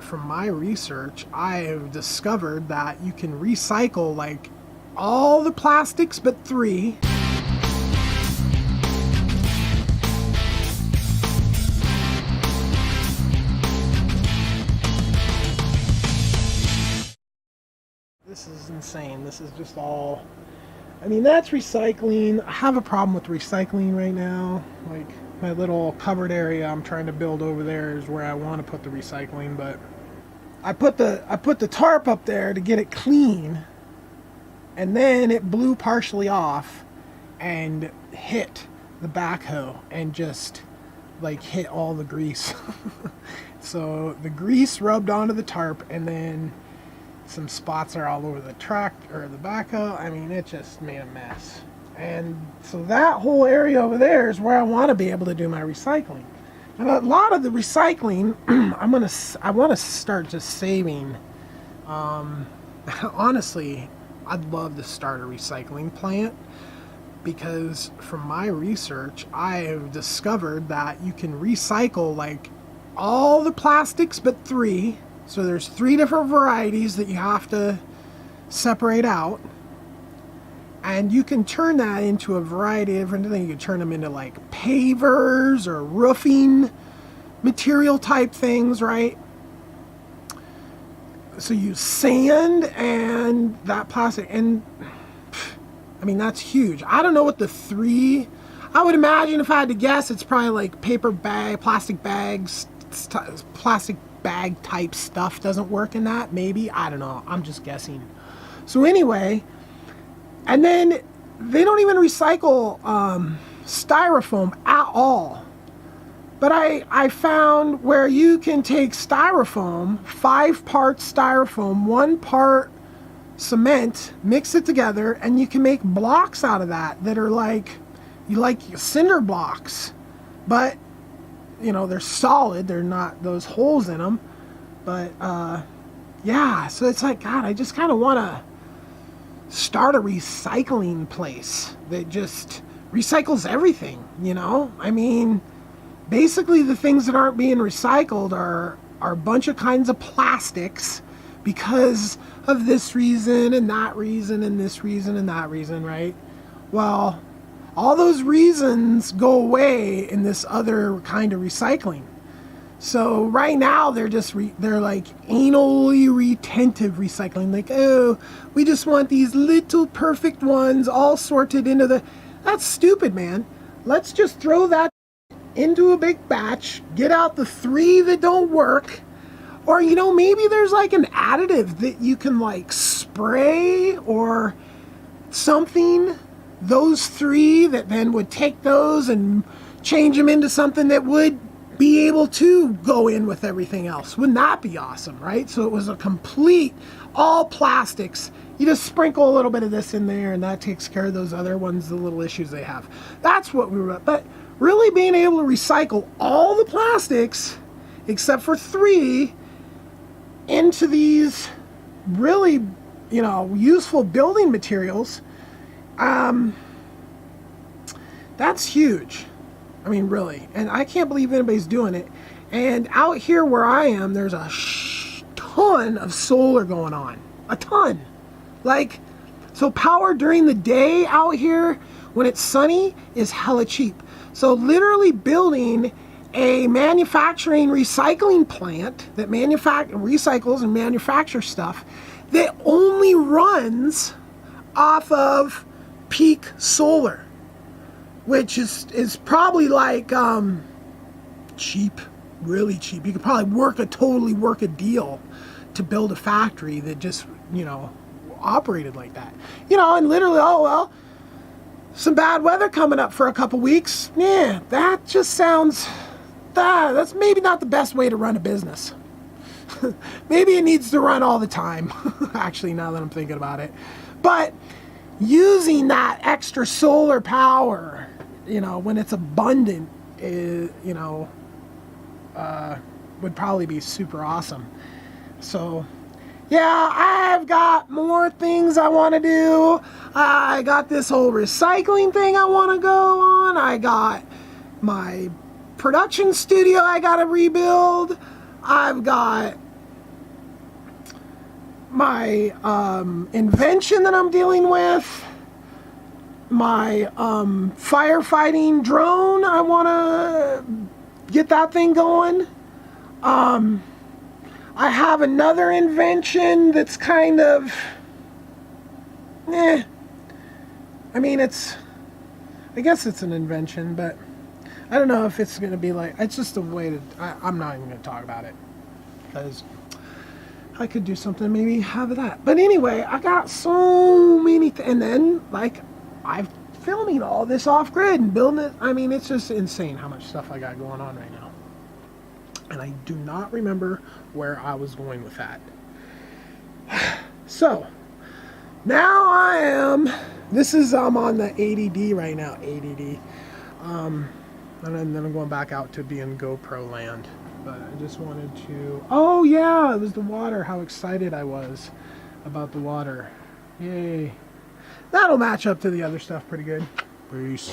from my research, I've discovered that you can recycle like all the plastics but three. This is insane. This is just all, I mean, that's recycling. I have a problem with recycling right now. Like my little covered area I'm trying to build over there is where I want to put the recycling, but I put the tarp up there to get it clean, and then it blew partially off and hit the backhoe and just like hit all the grease. So the grease rubbed onto the tarp, and then some spots are all over the track or the backhoe. I mean, it just made a mess. And so that whole area over there is where I want to be able to do my recycling. And a lot of the recycling, I want to start just saving. Honestly, I'd love to start a recycling plant, because from my research, I've discovered that you can recycle like all the plastics but three. So there's three different varieties that you have to separate out. And you can turn that into a variety of different things. You can turn them into like pavers or roofing material type things, right? So you sand and that plastic, and I mean, that's huge. I don't know what the three, I would imagine, if I had to guess, it's probably like paper bag, plastic bags, plastic bag type stuff doesn't work in that. Maybe, I don't know. I'm just guessing. So anyway, and then they don't even recycle styrofoam at all. But I found where you can take styrofoam, 5 parts styrofoam, 1 part cement, mix it together, and you can make blocks out of that are like, you like cinder blocks, but you know, they're solid, they're not those holes in them. But yeah, so it's like, God, I just kind of want to start a recycling place that just recycles everything, you know? I mean, basically the things that aren't being recycled are a bunch of kinds of plastics because of this reason and that reason and this reason and that reason, right? Well, all those reasons go away in this other kind of recycling. So right now they're just they're like anally retentive recycling. Like, oh, we just want these little perfect ones all sorted into the. That's stupid, man. Let's just throw that into a big batch, get out the 3 that don't work, or you know, maybe there's like an additive that you can like spray or something. Those 3 that then would take those and change them into something that would be able to go in with everything else. Wouldn't that be awesome, right? So it was a complete, all plastics. You just sprinkle a little bit of this in there and that takes care of those other ones, the little issues they have. That's what we were, but really being able to recycle all the plastics except for 3 into these really, you know, useful building materials. That's huge. I mean, really. And I can't believe anybody's doing it. And out here where I am, there's a ton of solar going on. A ton. Like, so power during the day out here when it's sunny is hella cheap. So literally building a manufacturing recycling plant that recycles and manufactures stuff that only runs off of peak solar, which is probably like cheap, really cheap. You could probably totally work a deal to build a factory that just, you know, operated like that. You know, and literally, oh well, some bad weather coming up for a couple weeks. Yeah, that just sounds, that's maybe not the best way to run a business. Maybe it needs to run all the time, actually, now that I'm thinking about it. But using that extra solar power, you know, when it's abundant, you know, would probably be super awesome. So, yeah, I've got more things I want to do. I got this whole recycling thing I want to go on. I got my production studio I got to rebuild. I've got my invention that I'm dealing with, my firefighting drone. I want to get that thing going. I have another invention that's kind of, I mean, I guess it's an invention, but I don't know if it's going to be like, it's just a way to, I'm not even going to talk about it, because I could do something, maybe have that. But anyway, I got so many, and then, like, I'm filming all this off-grid and building it. I mean, it's just insane how much stuff I got going on right now. And I do not remember where I was going with that. So, now I'm on the ADD right now, ADD. And then I'm going back out to be in GoPro land. But I just wanted to, oh yeah, it was the water, how excited I was about the water. Yay. That'll match up to the other stuff pretty good. Peace.